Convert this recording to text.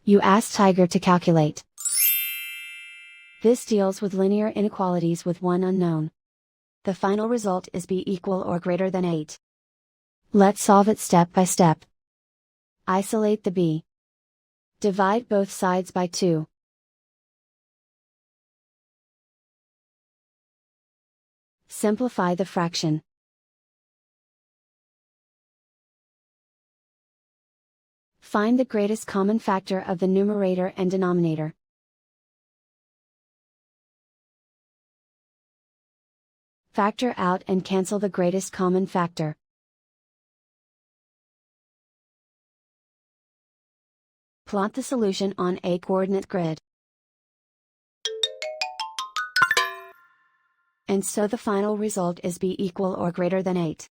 You ask Tiger to calculate. This deals with linear inequalities with one unknown. The final result is b equal or greater than 8. Let's solve it step by step. Isolate the b. Divide both sides by 2. Simplify the fraction. Find the greatest common factor of the numerator and denominator. Factor out and cancel the greatest common factor. Plot the solution on a coordinate grid. And so the final result is b equal or greater than 8.